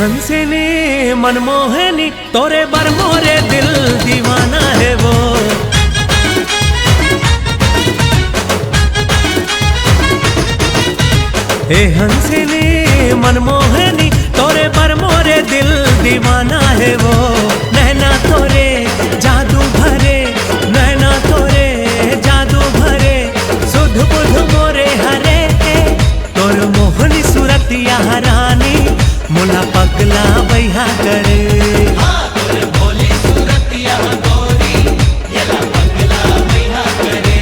हंसिनी मनमोहनी तोरे बर मोरे दिल दीवाना है वो। हे हंसिनी मनमोहनी तोरे बर मोरे दिल दीवाना है वो। नैना तोरे जादू भरे, नैना तोरे जादू भरे, सुध बुध मोरे हरे। तोर मोहनी सूरतिया रानी मुला पगला बैहा करे। तोरे भोली सूरतिया गोरी येला पगला बैहा करे।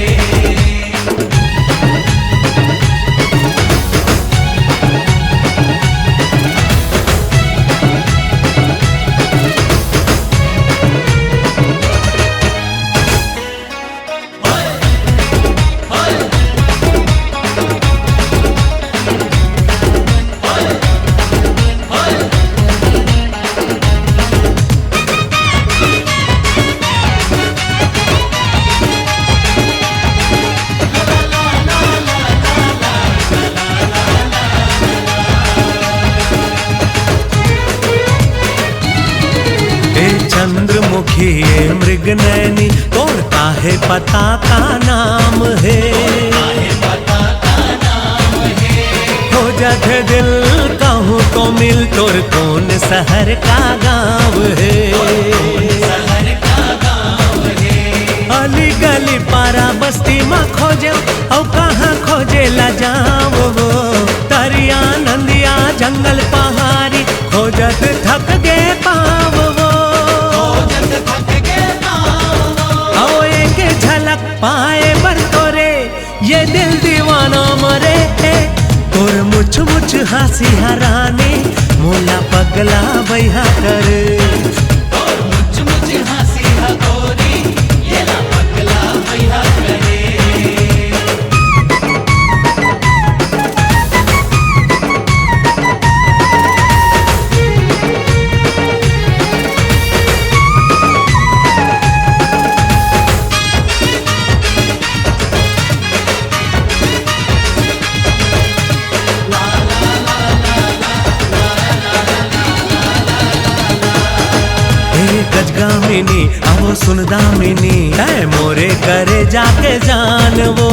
चंद्रमुखी मृग नैनी तोर काहे पता का नाम है। हो जाते दिल कहूँ तो मिल तोर कौन शहर का गाँव है। अली गली पारा बस्ती में खोजे और कहाँ खोजे ला जाओ वो। तरिया नंदिया जंगल पहाड़ी खोजत थक गे पाव वो। पाए बर तोरे ये दिल दीवाना मरे। तोर मुछ मुछ हंसी हराने मोला पगला बैहा करे। तोर मुछ मुछ हंसी गोरी येला पगला बैहा करे। गजगामिनी आवो सुन दामिनी है मोरे करे जाके जान वो।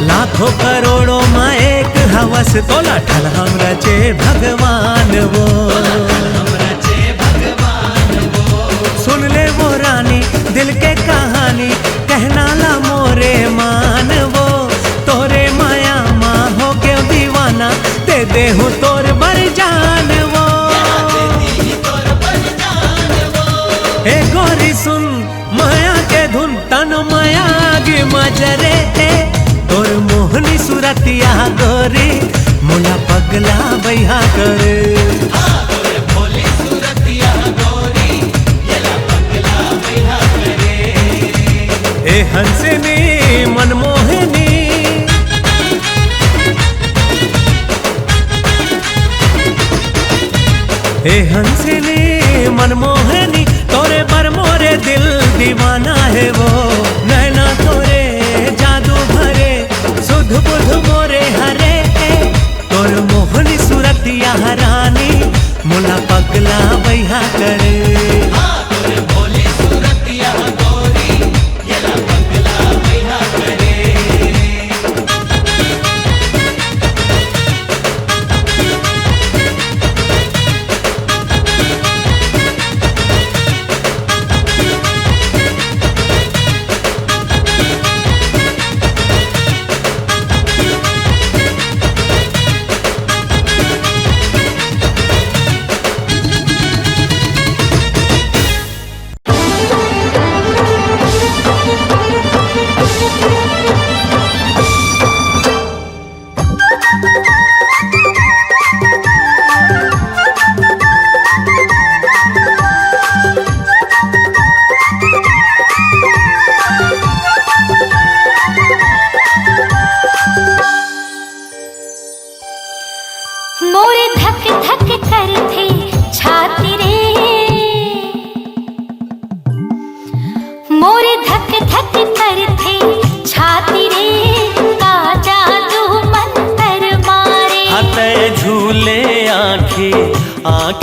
लाखों करोड़ों में एक हवस तोला ठल हम रचे भगवान वो। सुन ले वो रानी दिल के कहानी कहना ला मोरे मान वो। तोरे माया माँ हो के दीवाना दे दे हूँ तोर बर जान वो। ए गोरी सुन माया के धुन तन माया गे मजरे। तोर मोहनी सूरतिया गोरी मुला पगला बैहा करे। तोरे भोली सूरतिया गोरी येला पगला बैहा करे। ए हंसिनी मनमोहनी हे हंसिनी मनमोहनी तोरे बर मोरे दिल दीवाना है वो। नैना तोरे जादू भरे, सुध बुध मोरे हरे। तोर मोहनी सूरतिया रानी मुला पगला बैहा करे। तोरे भोली सूरतिया गोरी येला पगला बैहा करे।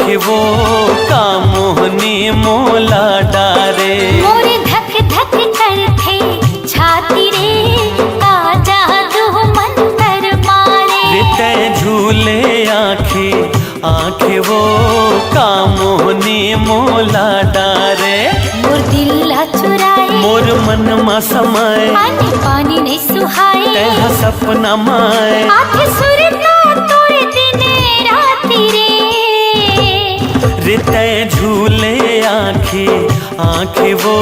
आँखें वो का मोहनी मोला डारे। मोरे धक धक करथे छाती रे का जादू मंतर मारे। रिते झूले आँखें वो का मोहनी मोला डारे। मोर दिल चुराए मोर मन मा समाए पानी पानी नहीं सुहाए। तेहा सपना माए आँखें सुरता तोरे दिने राती रे। रिते झूले आँखें वो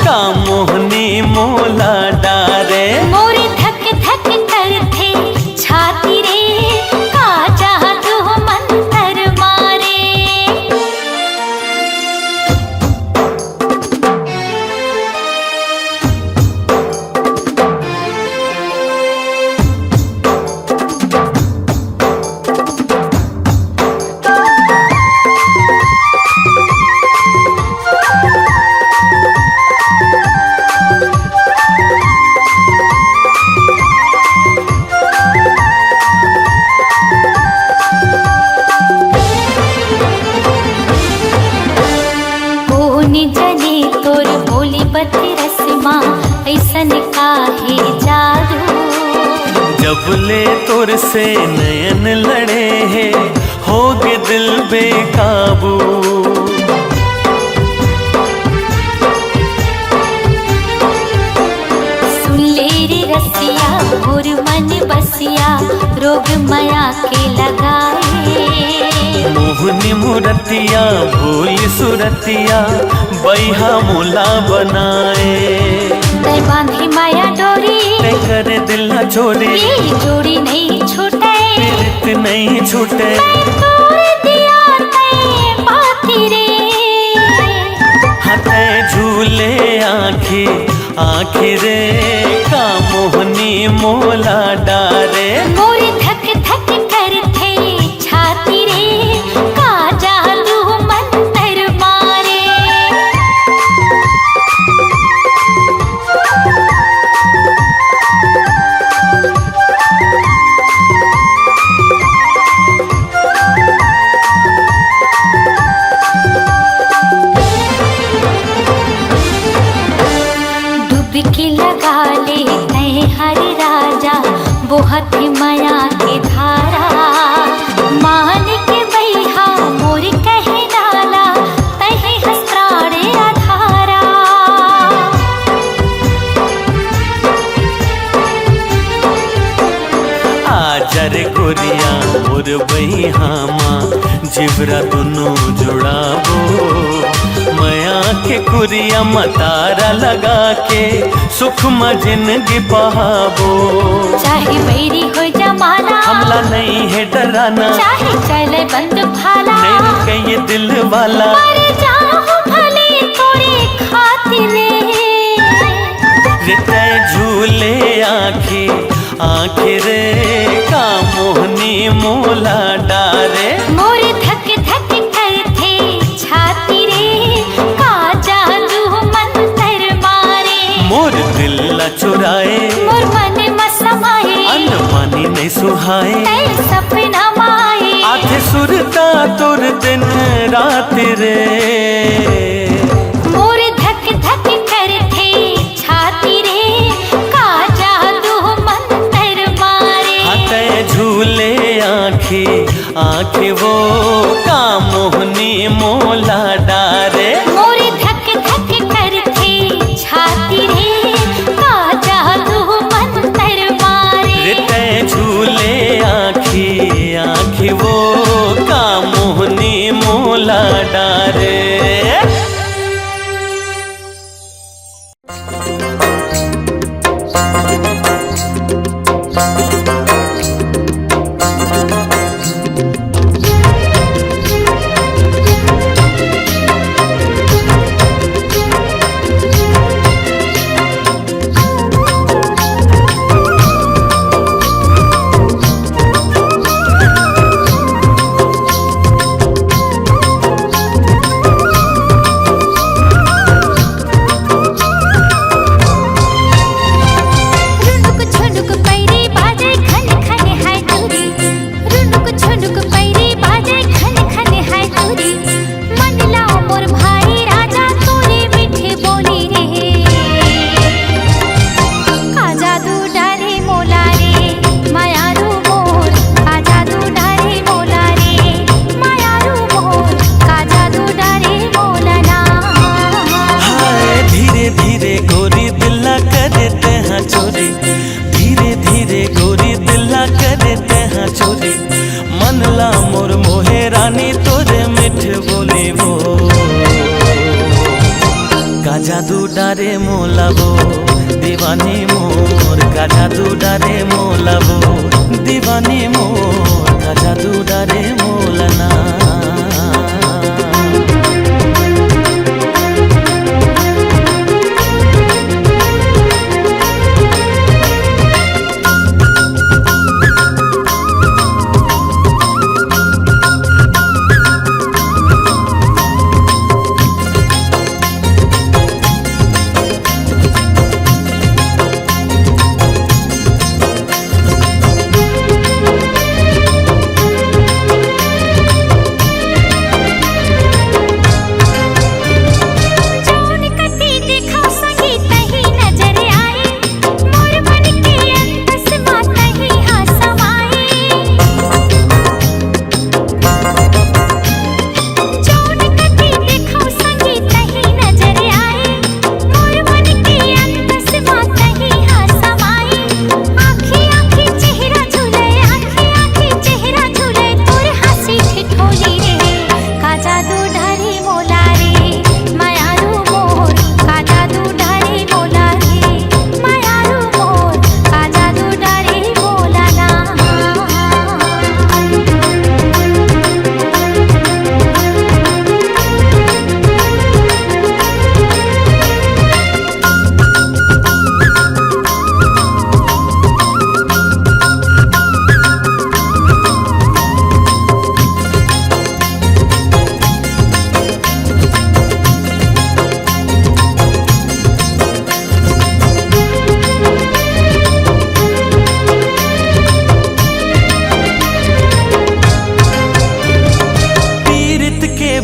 का मोहनी मोला डारे। मोरे धक धक करथे छाती रे का जादू मंतर मारे। कोनी जने तोर बोली बती रस्मा ऐसन काहे जादू। जब ले तोर से नयन लड़े है होगे दिल बेकाबू। सुन ले रे रसिया मोर मन बसिया रोग माया के लगाए। मोहनी मूरतिया भूल सुरतिया बैहा मोला बनाए। तै बांधी माया डोरी ते करे दिल न छोड़े ये जोड़ी नहीं छूटे। प्रीत नहीं छूटे मैं तोड़ दिया तै बाती रे। हते झूले आँखें रे का मोहनी मोला डारे। मोरे धक धक करथे छाती रे का जादू मंतर मारे। डुबकी लगा ले तय हर राजा बोहत माया के धारा। मान के बैहा मोर कहे डाला तहे हस्त्राणे आधारा। आजर गोरिया मोर बहिहामा जिबरा दुनू जुड़ाबो। मया के कुरिया मतारा लगा के सुख में जिंदगी बहाबो। चाहे बैरी हो जमाना हमला नहीं है डराना चाहे चले बंद भाला। मेरे के ये दिल वाला मर जाऊं भले तोरे खातिर। रिते झूले आँखें रे का मोहनी मोला डारे। मोरे धक धक करथे छाती रे का जादू मंतर मारे। मोर दिल न चुराए मोर मन मसमाए अनमानी नहीं सुहाए। तै सपना माए आथे सुरता तुर दिन रात रे। मोरे धक धक करथे छाती रे का जादू मंतर मारे। हते झूले आँखें वो का मोहनी मोला डारे। मोरे धक धक करथे छाती रे का जादू मंतर मारे। रिते झूले आँखें वो का मोहनी मोला डारे। मिठ बोले वो का जादू डारे मोलाबो दीवानी मोर का जादू डारे मोलाबो दीवानी मोर का जादू डारे मोलना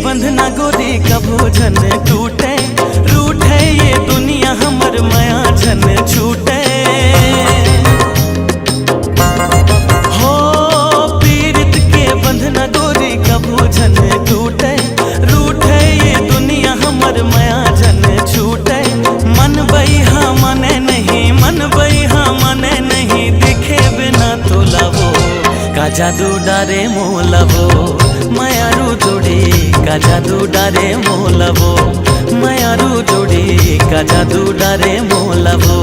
बंधना गोरी कभो झन टूटे रूठे ये दुनिया हमर माया झन छूटे हो पीड़ित के बंधना गोरी कभो झन टूटे रूठे ये दुनिया हमर माया झन छूटे मन बइहा मने नहीं दिखे बिना तोलावो का जादू डारे मोलावो मायारू जोड़ी का जादू डारे मोलावो मायारू जोड़ी का जादू डारे मोलावो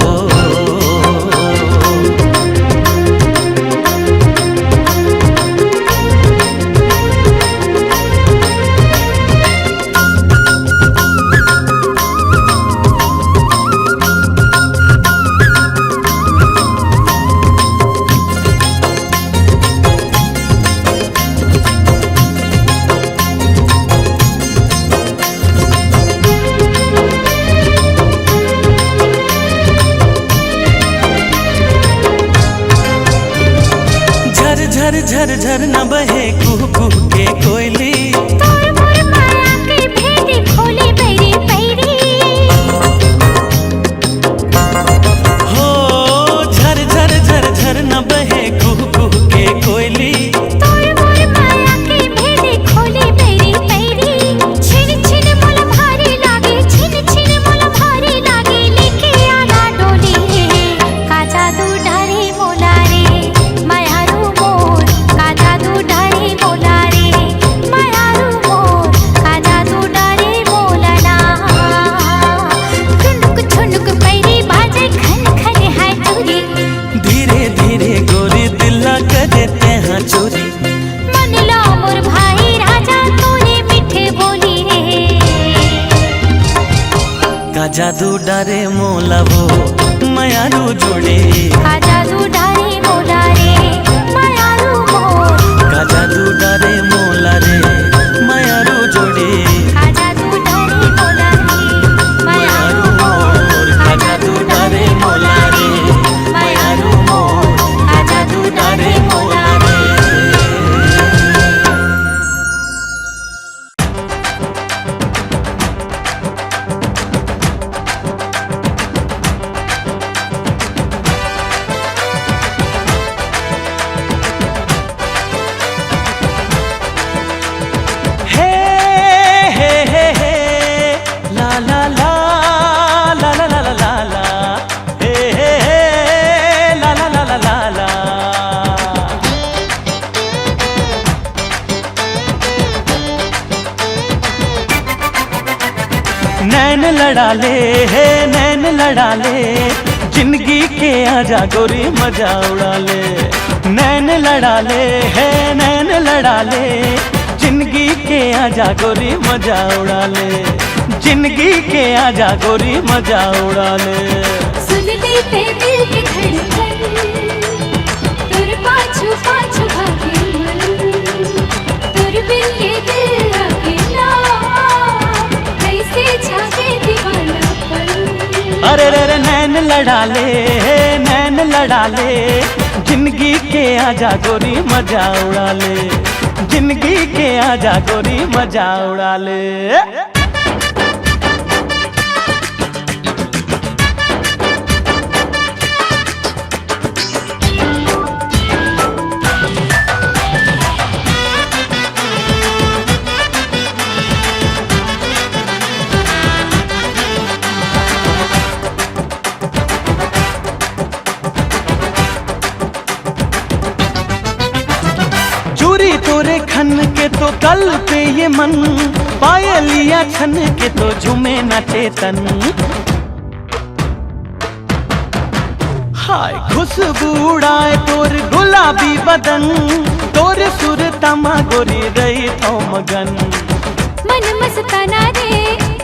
झर झर झर न बहे कुहू कुहू के कोयली तोर मोर माया के भेद खोले बैरी बैरी हो झर झर झर झर न बहे कुहू कुहू के कोयली तोर मोर माया के भेद खोले बैरी बैरी छिन छिन मोल भारी लागे छिन छिन मोल भारी लागे लेके आला डोली का जादू डारे मोला रे मायारू मोर का जादू डारे मोला रे मायारू मोर का जादू डारे मोलना ठुनुक ठुनुक पैरी बाजे खन खन है तुरी धीरे धीरे गोरी दिला करे तेहा चोरी मन लो मोर भाई राजा तोरे मीठे बोली रे का जादू डारे मोलावो मायारू जोड़ी का जादू डारे मोला रे मायारू मोर का जादू डारे मोला रे मायारू जोड़ी का जादू डारे मोला रे मायारू मोर का जादू डारे मोला रे मायारू मोर का जादू डारे मोला रे नैन लड़ा ले है नैन लड़ा ले, जिंदगी के आजा गोरी मजा उड़ा ले। नैन लड़ा ले है नैन लड़ा ले, जिंदगी के आजा गोरी मजा उड़ा ले। जिंदगी के आजा गोरी मजा उड़ा ले। सुन लेते दिल की धड़कन, तुर पाछू पाछू भागे मन, तुर बिन ये दिल अकेला, कैसे जागे दीवानापन। अरे रे रे नैन लड़ा ले नैन लड़ा ले, जिंदगी के आजा गोरी मजा उड़ा ले। जिंदगी के आजा गोरी मजा उड़ा ले। चूरी तोरे खन के तो कल पे ये मन, पायलिया छन के तो झूमे न चेतन। हाय खुशबू उड़ाए तोर गुलाबी बदन, तोर सुर तमा गोरी रही थो मगन। मन मस्ताना रे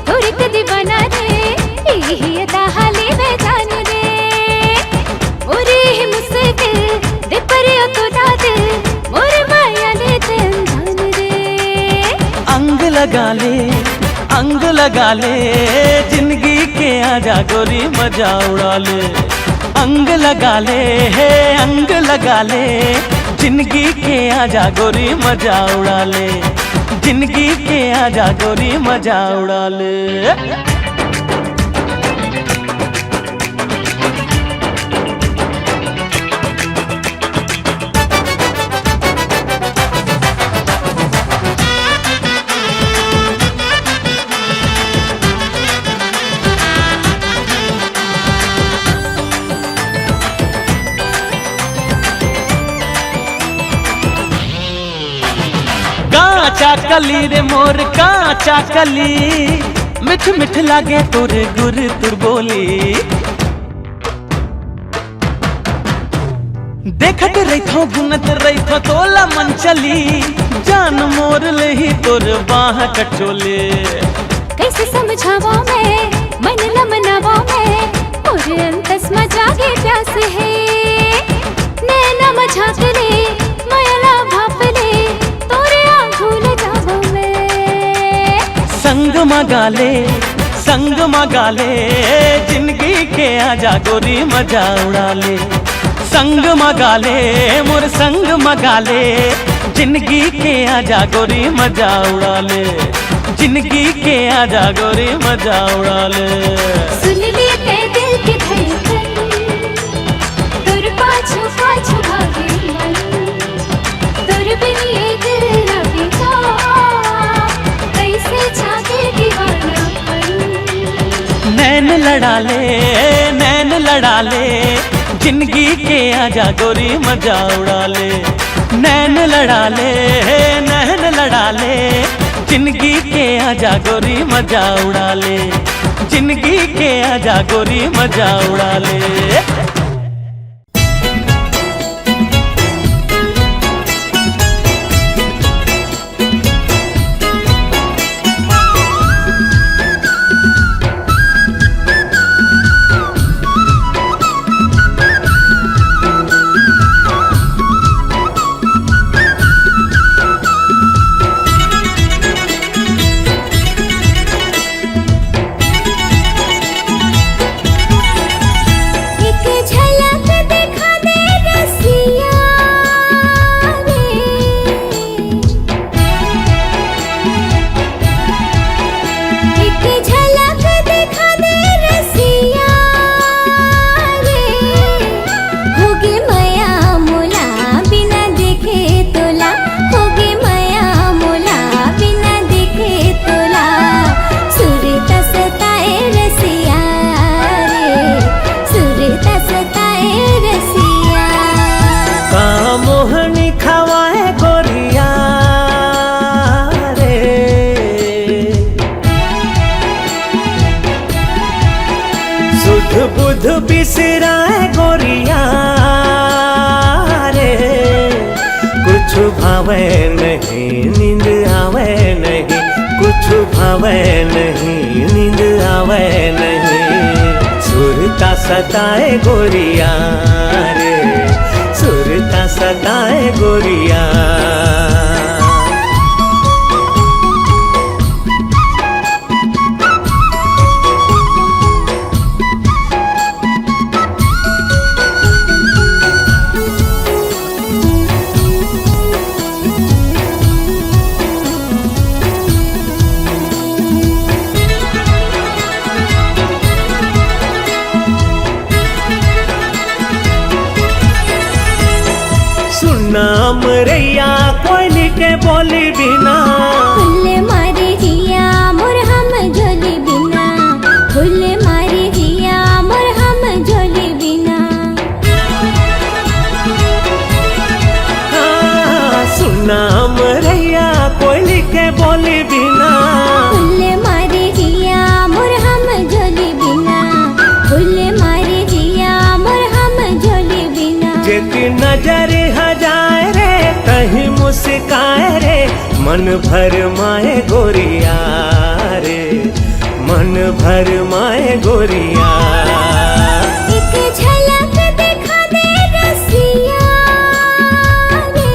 तुर के दीवाना रे, यही अदा हाले में जान रे। ओरे ही मुस्किल दे पर तो दादे, मोर माया ले जान रे। अंग लगा ले, जिंदगी के आजा गोरी मजा उड़ा ले। अंग लगा ले है अंग लगा ले, जिंदगी के आजा गोरी मजा उड़ा ले। जिंदगी के आजा गोरी मजा उड़ा ले। काचा कली रे मोर काचा कली, मिठ मिठ लागे तोर गुर तुर बोली। देखत रही थो गुनत रही थो तोला मन चली, जान मोर ले ही तोर बाह कचोले। कैसे समझावो मैं मन न मनावो मैं, और अंतस में जागे प्यास है। नैना मझाक ले माया भाप ले, तोरे आंखों जावो मैं। संग मगा ले, जिंदगी के आजा गोरी मजा उड़ा ले। संग मगा ले मोर संग मगा ले, जिंदगी के आजा गोरी मजा उड़ा ले। जिंदगी के आजा गोरी मजा उड़ा ले। सुन लेते दिल की धड़कन, तुर पाछू पाछू भागे मन, तुर बिन ये दिल अकेला, कैसे जागे दीवानापन। नैन लड़ा ले, जिंदगी के आजा गोरी मजा उड़ा ले। नैन लड़ा ले, जिंदगी के आजा गोरी मजा उड़ा ले। जिंदगी के आजा गोरी मजा उड़ा ले। एक बिसराए गोरिया रे, कुछ भावे नहीं नींद आवे नहीं, कुछ भावे नहीं नींद आवे नहीं। सुरता सताए गोरिया रे, सुरता सताए गोरिया। नाम रैया कोयली के बोली बिना, फुल मारे जिया मोर हम झोली बिना, फुल मारे जिया मोर हम झोली बिना। सुनाम रैया कोयली के बोली बिना, फुल मारे जिया मोर हम झोली बिना, फुल मारे जिया मोर हम झोली बिना। जेकी नजर हजाए रे कहीं मुस्काए रे, मन भर माए गोरिया रे, मन भर माए गोरिया। एक झलक दिखा दे रसिया रे,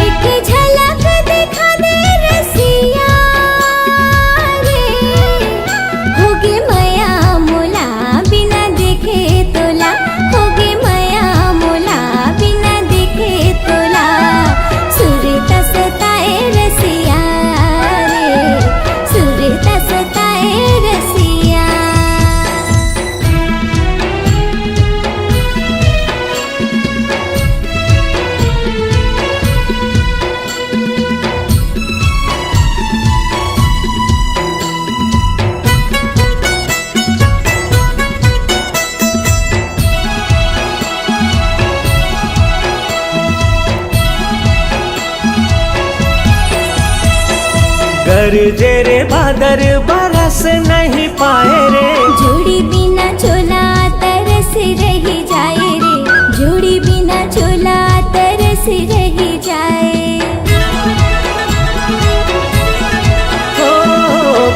एक झलक दिखा दे रसिया रे। होगे माया मोला बिना देखे तोला, होगे माया मोला बिना देखे तोला। सुरता सताए रसिया रे, सुरता सताए रसिया। गरजे रे बादर बरस नहीं पाए रे, जोड़ी बिना चोला तरस रही जाए रे, जोड़ी बिना चोला तरस रही जाए। हो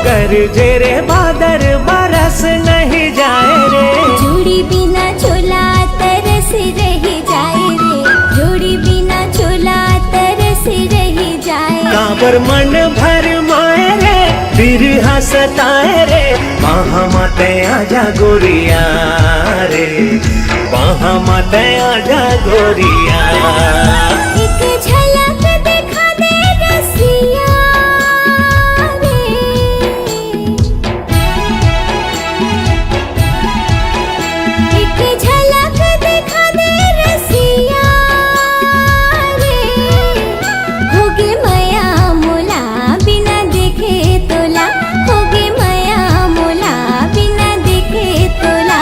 गरजे रे बादर बरस नहीं जाए रे, जोड़ी बिना चोला तरस रही जाए रे, जोड़ी बिना चोला तरस रही जाए। काबर मन भर माए रे, फिर हंसताए रे, वहाँ माते आजा गोरिया रे, वहाँ माते आजा गोरिया। एक झलक दिखा दे रसिया रे, एक झलक दिखा दे रसिया रे। होगे माया मोला बिना देखे तोला, होगे माया मोला बिना देखे तोला।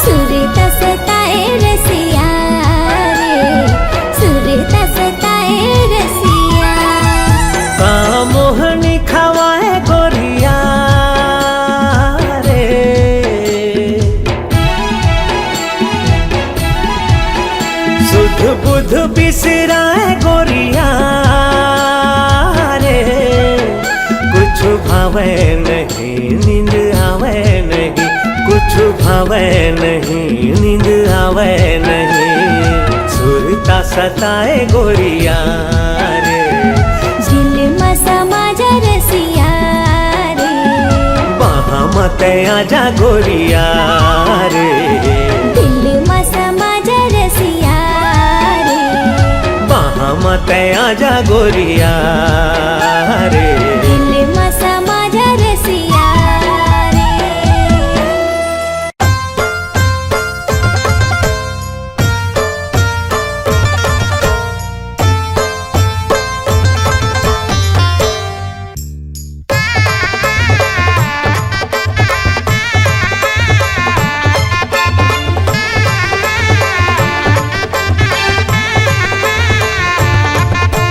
सुरता सताए रसिया रे, सुरता सताए रसिया। का मोहनी खवाए गोरिया रे, सुध बुध बिसराए गोरिया रे, कुछ भावे नहीं नींद आवे नहीं, कुछ भावे नहीं नींद आवे नहीं। सुरता सताए गोरिया रे, दिल में समा जा रसिया रे, वहाँ मत आजा गोरिया रे, दिल में समा जा रसिया रे, वहाँ मत आजा गोरिया रे। दिल में समा जा रसिया रे।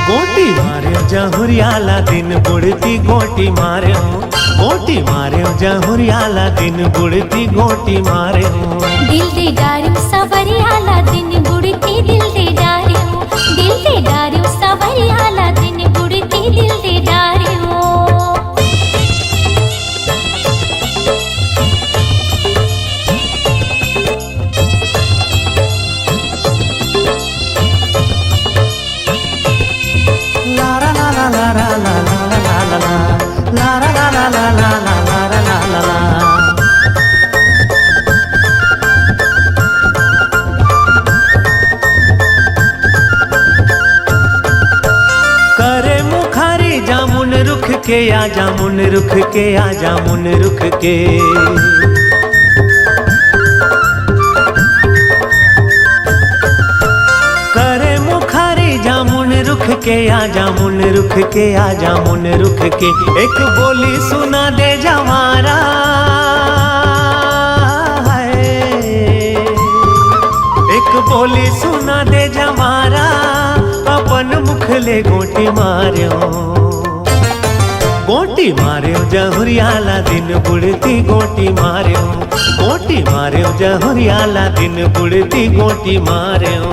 गोटी मारे जहुरियाला दिन बुढ़ती गोटी मारे गोटी मारे जहुरियाला दिन बुढ़ती गोटी मारे दिल दे डारू सवरियाला दिन बुढ़ती दिल दे डारू दिल दे डारू सवरियाला दिन बुढ़ती दिल दे डारू करे मुखारी जामुन रुख के आ जामुन रुख के आ जामुन रुख के करे मुखारी जामुन रुख के आ जामुन रुख के आ जामुन रुख के एक बोली सुना दे जवारा एक बोली सुना दे जवारा अपन मुखले गोटी मार्यो जहुरियाला दिन बुढ़ती गोटी मार्यो गोटी मार्यो जहुरियाला दिन बुढ़ती गोटी मार्यो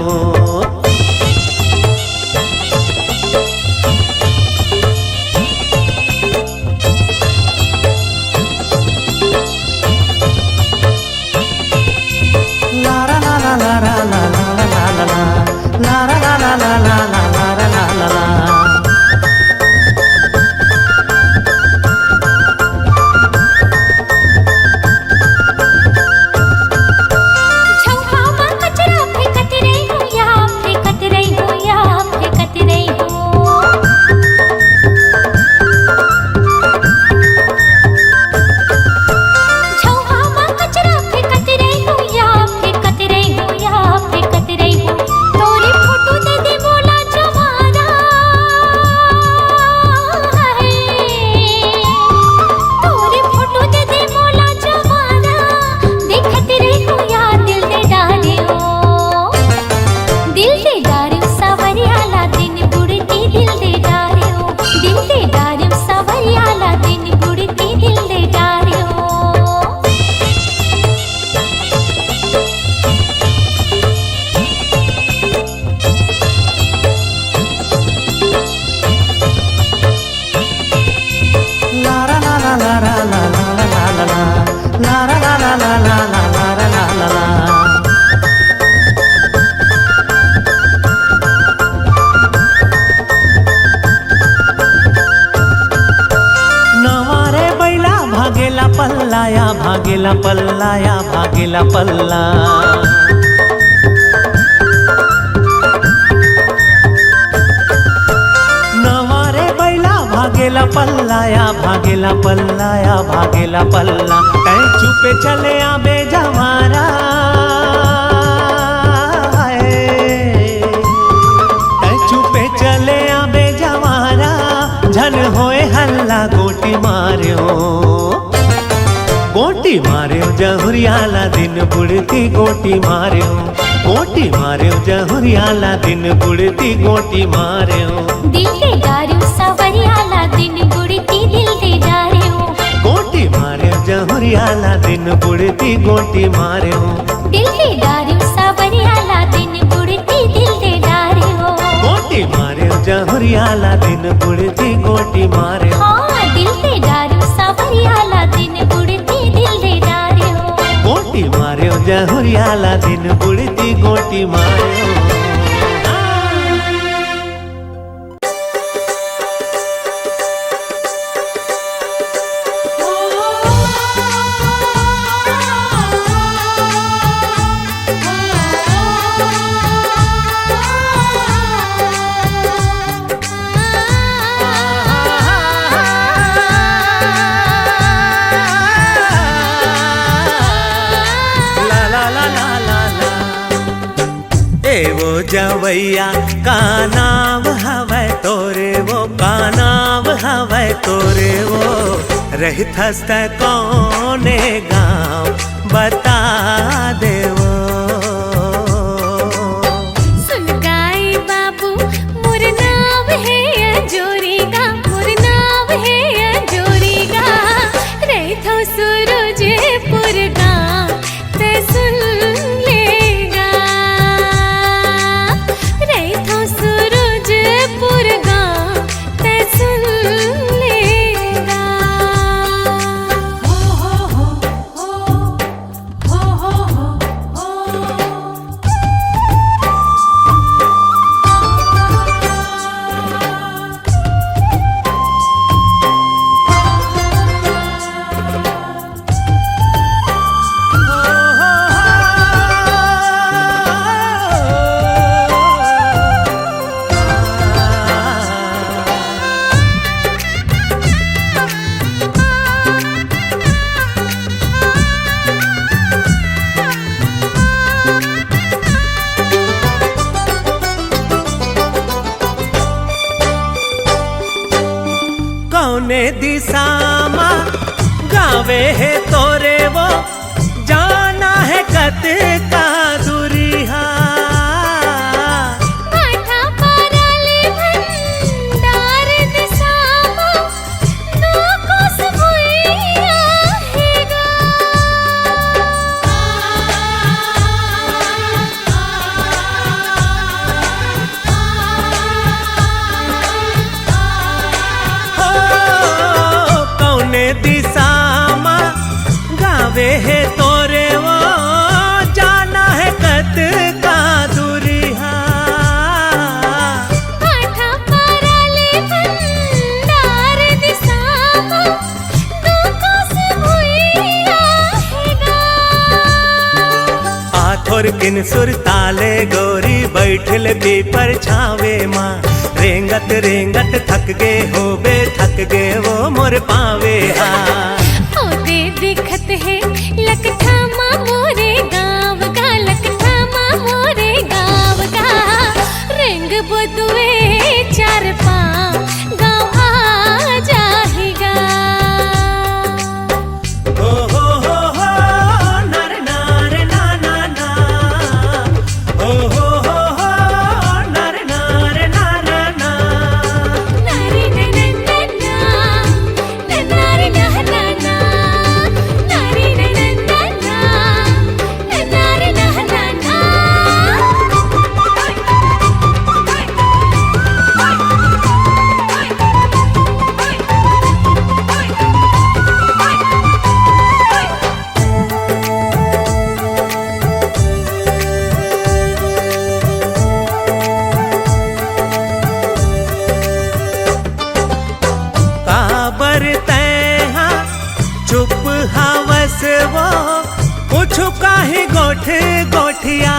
भागेला पल्लाया भागेला पल्ला नवारे बैला भागेला पल्लाया भागेला पल्लाया भागेला पल्ला ऐ चुपे चले आबे जवारा ऐ चुपे चले आबे जवारा झन होए हल्ला गोटी मार्यो जहुरियाला दिन बुढ़ती गोटी मार्यो जहुरियाला दिन बुढ़ती गोटी मार्यो दिल दे डारू सवरियाला दिन बुढ़ती दिल दे डारू गोटी मार्यो जहुरियाला दिन बुढ़ती गोटी मार्यो दिल दे डारू सवरियाला दिन बुढ़ती दिल दे डारू गोटी मार्यो जहुरियाला दिन बुढ़ती गोटी मार्यो हाँ दिल दे डारू सवरियाला दिन बुढ़ती दिल दे डारू गोटी मार्यो जहुरियाला दिन बुढ़ती गोटी मार्यो वो जवैया का नाम हवै तोरे वो का नाम हवै तोरे वो रहित हस्त कौने गाँव बता दे वो सुन गाई बाबू मोर नाम है अजोरीगा मोर नाम है अजोरीगा कौने दिशा माँ गावे है तोरे वो जाना है कत का दुरिहा काठा पाराले भंडार दिसामा नो कोस भुइया हेगा हो कौने दिशा माँ गावे है तोरे वो जाना है कत का दुरिहा काठा पाराले भंडार दिसामा नो कोस भुइया हेगा आथोर किन सुर ताले गोरी बैठल पीपर छावे माँ रेंगत रेंगत थक गे होबे थक गे वो मोर पावे हा ओदे दिखत है लखठामा मोरे गाँव का लखठामा मोरे गाँव का रंग बदुए चार पाँव गाँव आ जाएगा हो नर नार ना ना ना हो नर नार ना ना ना नारी ननंदना नारी नहना नारी ननंदना नारी नहना काबर तैहा चुप हवस वो पूछू काहे गोठ गोठिया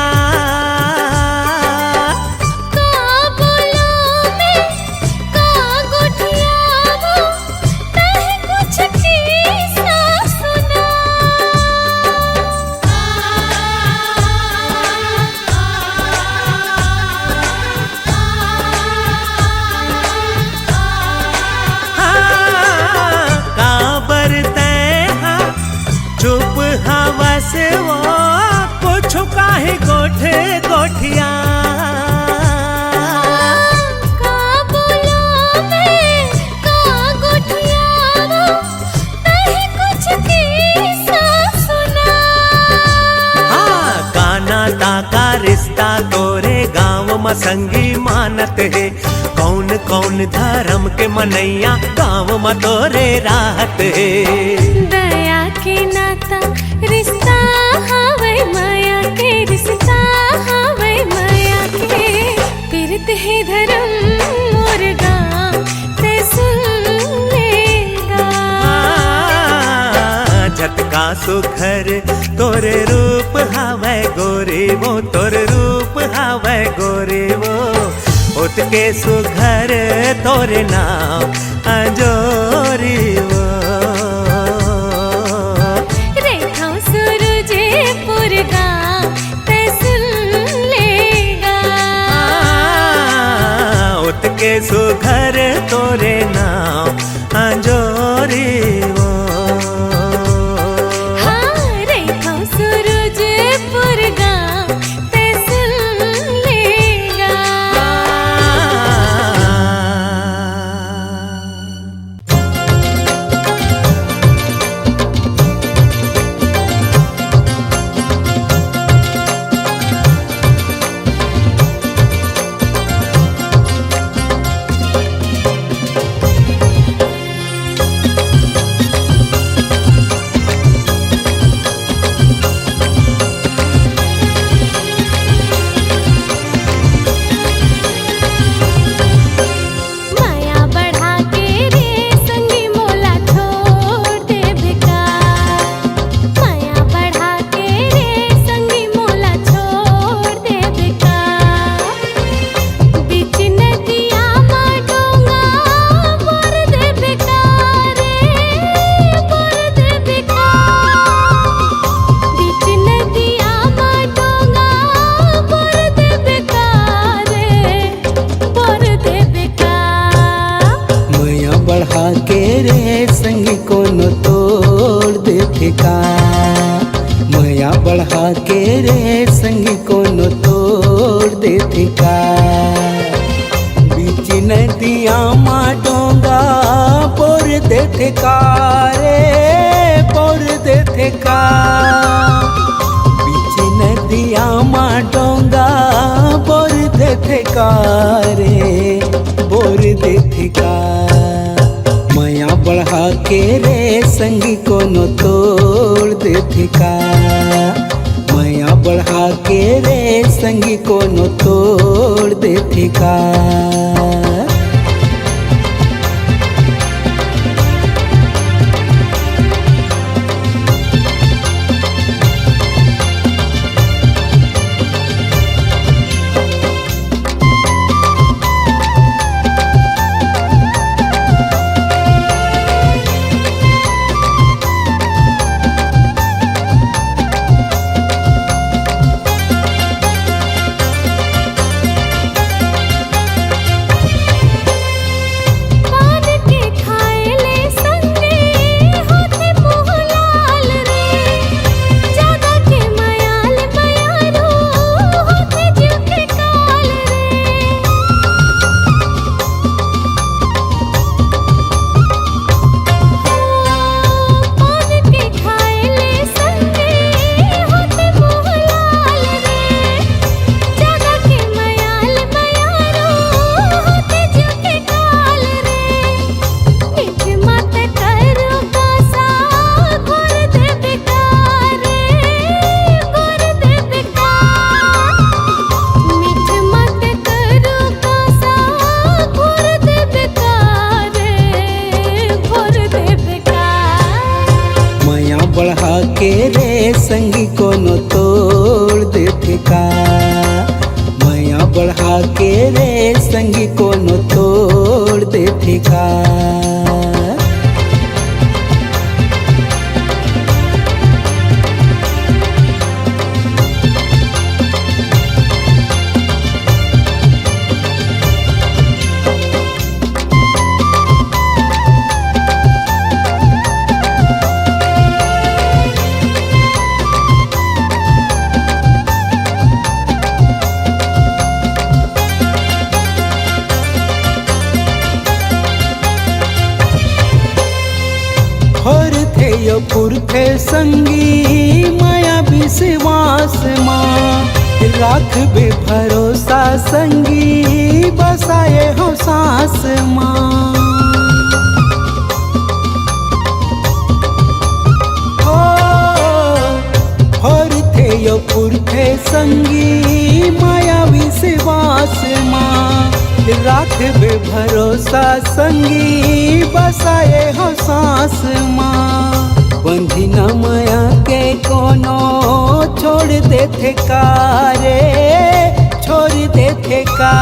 का बोलो मैं का गुठियावो तह कुछ किस्सा सुना काबर तैहा चुप हवस वो पूछू काहे गोठ गोठिया का बोलो मैं का गुठियावो तह कुछ किस्सा सुना हाँ काना ताका रिश्ता तोरे गाँव में संगी मानत है कौन कौन धर्म के मनैया गाँव में तोरे राहत है दया के नाता रिश्ता हावे माया के रिश्ता हावे माया के पीरत है धर्म मोर गाँव ते सुन लेगा झटका सुखर तोरे रूप हावै गोरे वो तोर रूप हावै गोरे वो उतके सुघर तोरे नाम अंजोरी वो रेखा सूरजे पुर गाँव ते सुन लेगा उतके सुघर तोरे नाम अंजोरी वो हाँ रेखा सूरजे पुर गाँव ते सुन लेगा नदिया मा डोंगा पोर देथे का रे पोर देथे का बीच नदिया मा डोंगा पोर देथे का रे बोर देथे का माया बढ़ा के रे संगी को न तोड़ देथे का माया बढ़ा के रे संगी को न तोड़ देथे का बढ़ा के रे संगी को न तोड़ देथे का माया बढ़ा के रे संगी को न तोड़ देथे का पुरखे संगी माया विश्वास माँ राख बे भरोसा संगी बसाए हो सांस माँ थे यो पुरखे संगी माया विश्वास माँ राख बे भरोसा संगी बसाए हो सांस माँ बंधी न माया के कोनो छोड़ देथे का रे छोड़ देथे का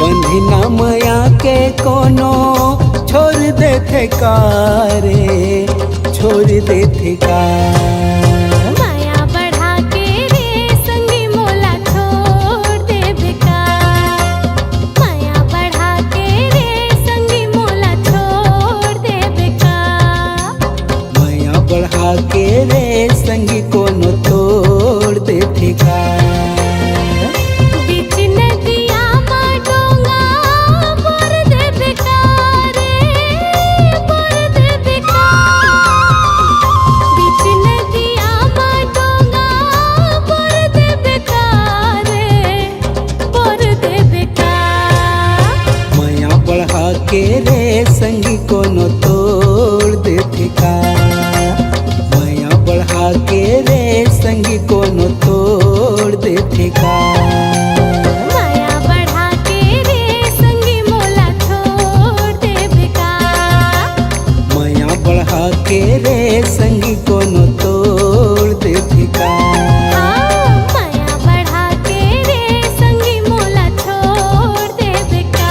बंधी न माया के कोनो छोड़ देथे का रे छोड़ देथे का बढ़ा के रे संगी को न तोड़ देथे का बीच नदिया मा डोंगा बोर देबे का रे बोर देबे का बीच नदिया मा डोंगा बोर देबे का रे बोर देबे का माया बढ़ा के रे संगी को न तोड़ देथे का बढ़ा के रे संगी को न तोड़ देथे का माया बढ़ा के रे संगी मोला छोड़ देबे का माया बढ़ा के रे संगी को न तोड़ देथे का माया बढ़ा के रे संगी मोला छोड़ देबे का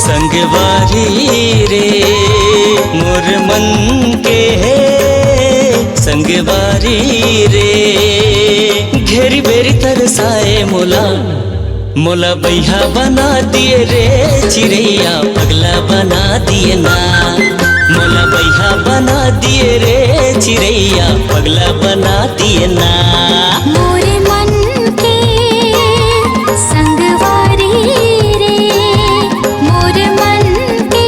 संगवारी रे मोर मन के संगवारी रे घेरी बेरी तरसाए मोला मोला बैहा बना दिए रे चिड़ैया पगला बना दिए ना मोला बैहा बना दिए रे चिड़ैया पगला बना दिए ना मोरे मन के संगवारी रे मोरे मन के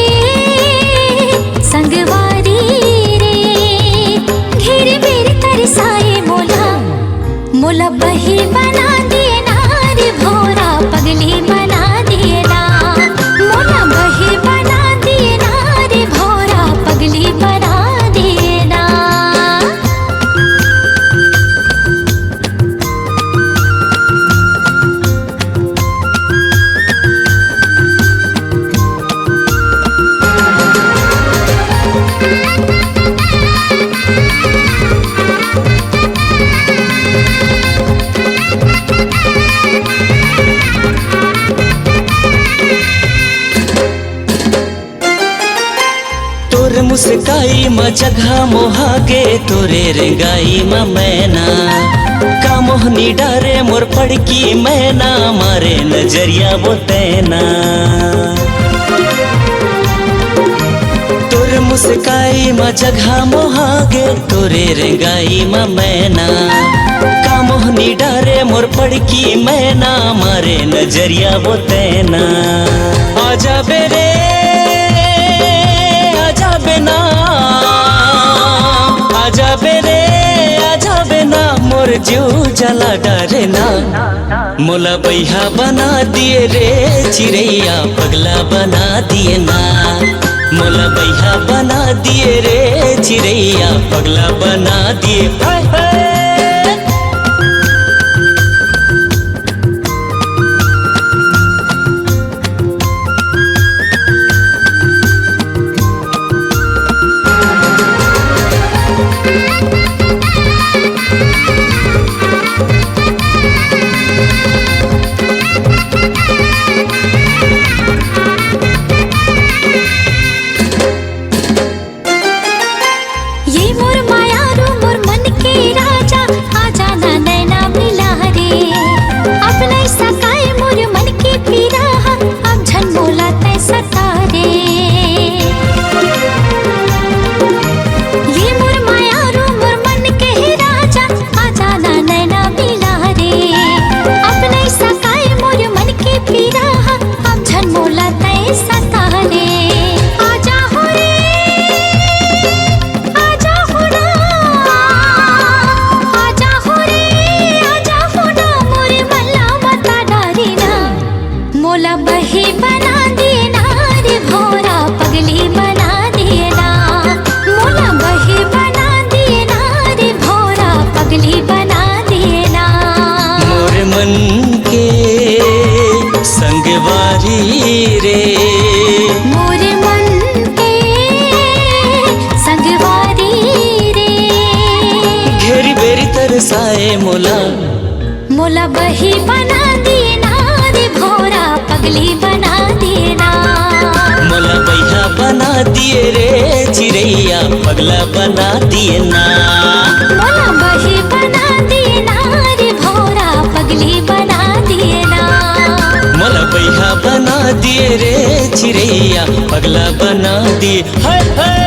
संगवारी रे घेर बेर तरसाए मोला मोला बही बना दिए ना रे भोरा पगली बना दिए ना मोला बही बना दिए ना रे भोरा पगली बना दिए ना तोरे मुस्काई म जगह मोहागे तोरे रेंगाई म मैना का मोहनी डारे मोर पड़की मैना मारे नजरिया वो तैना तोरे मुस्काई म जगह मोहागे तोरे रेंगाई म मैना का मोहनी डारे मोर पड़की मैना मारे नजरिया वो तैना आजा बेरे आजा बेरे आजा बेना मोर जीव जला डरे ना मोला बैहा बना दिए रे चिड़ैया पगला बना दिए ना मोला बैहा बना दिए रे चिड़ैया पगला बना दिए हाय हाय ये मोर माया रो मोर मन के राजा आजा ना नैना मिला रे अब नहीं सकाए मोर मन के पीरा अब झन मोला तै सता रे ये मोर माया रो मोर मन के राजा आजा ना नैना मिला रे अब नहीं सकाए मोर मन के पीरा अब झन मोला तै सता रे आजा हो रे आजा हो ना आजा हो रे आजा हो ना मोरे मल्ला मता डारी ना मोला बही बना दिए ना रे भोरा पगली बना दिए ना मोला बही बना दिए ना रे भोरा पगली बना दिए ना मोर मन के संगवारी रे मोरे मन के संगवारी रे घेरी बेरी तरसाए मोला मोला बही बना दिए ना रे भोरा पगली बना दिए ना मोला बैहा बना दिए रे चिड़ैया पगला बना दिए ना मोला बही बना दिए ना रे भोरा पगली बना दिए ना मोला बैहा बना दिए रे चिड़ैया पगला बना दिए हाय हाय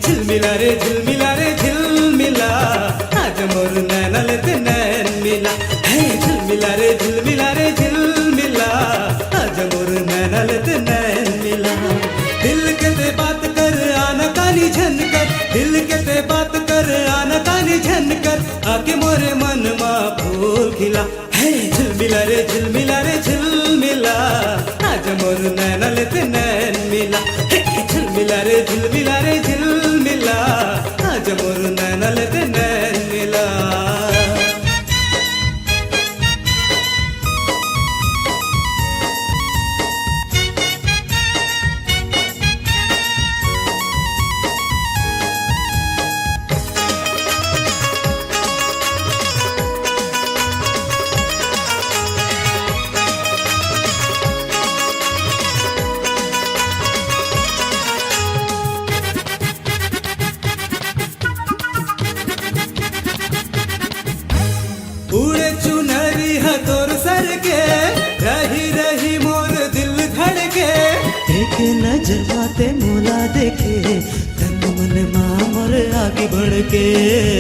झिलमिला रे झिलमिला रे झिलमिला आज मोर नैनल ते नैन मिला हे झिलमिला रे झिलमिला रे झिलमिला आज मोर नैनल ते नैन मिला दिल के ते बात कर आना कानी झनकर दिल के ते बात कर आना कानी झनकर आके मोरे मन मा फूल खिला हे झिलमिला रे झिलमिला झिलमिला रे झिलमिला आज मोर नैनल ते नैन मिला झिलमिला रे झिलमिला रे झिलमिला आज मोर नैनल ते नैन मिला उड़े चुनरी हथोर सर के रही रही मोर दिल धड़के देखे नजर बाते मोला देखे तन मन माँ मोर आगे बढ़ के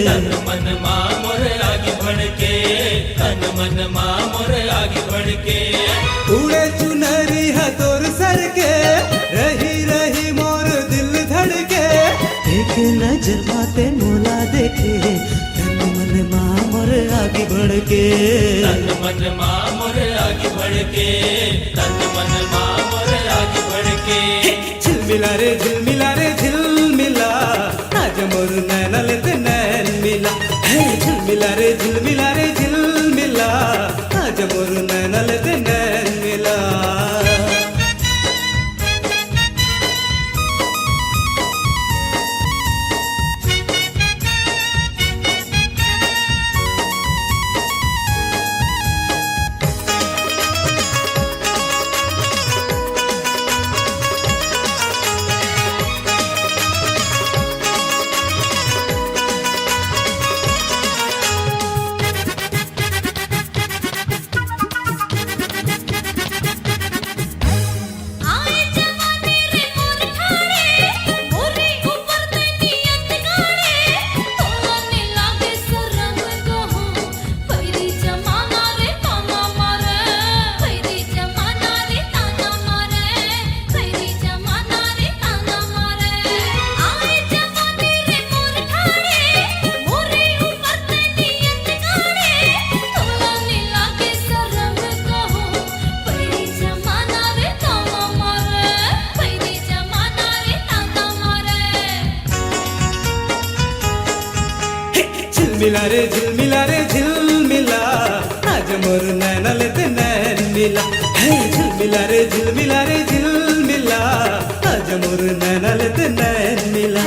तन मन माँ मोर आगे बढ़ के तन मन माँ मोर आगे बढ़ के उड़े चुनरी हथोर सर के रही रही मोर दिल धड़के देखे नजर बाते मोला देखे तन मन माँ मोर आगे बढ़ के तन मन माँ मोर आगे बढ़ के तन मन माँ मोर आगे बढ़ के झिलमिला रे झिलमिला रे झिलमिला आज मोर नैनल ते नैन मिला झिलमिला रे झिलमिला रे झिलमिला आज मोर नैनल ते नैन मिला आए जवानी रे मोर ठाणे मोरे ऊपर ते नियत गाणे तोला ने लागे सरंग कहो पैरी जमाना रे ताना मारे पैरी जमाना रे ताना मारे पैरी जमाना रे ताना मारे आए जवानी रे मोर ठाणे मोरे ऊपर ते नियत गाणे तोला ने लागे सरंग कहो पैरी जमाना रे ताना मारे पैरी जमाना रे ताना मारे झिलमिला रे झिलमिला रे झिलमिला आज मोर नैनल ते नैन मिला झिलमिला रे झिलमिला रे झिलमिला आज मोर नैनल ते नैन मिला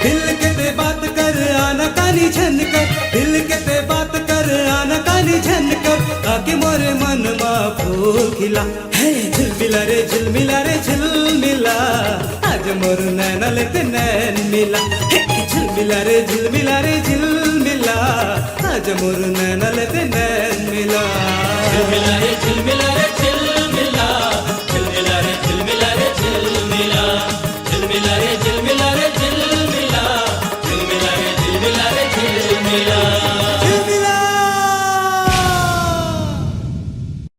दिल के ते बात कर आना कानी झन कर दिल के ते बात कर आना कानी झन कर आके मोरे मन मा फूल खिला झिलमिला रे झिलमिला रे झिलमिला आज मोर नैनल ते नैन मिला झिलमिला रे झिलमिला रे झिलमिला आज मोर नैनल ते नैन मिला झिलमिला रे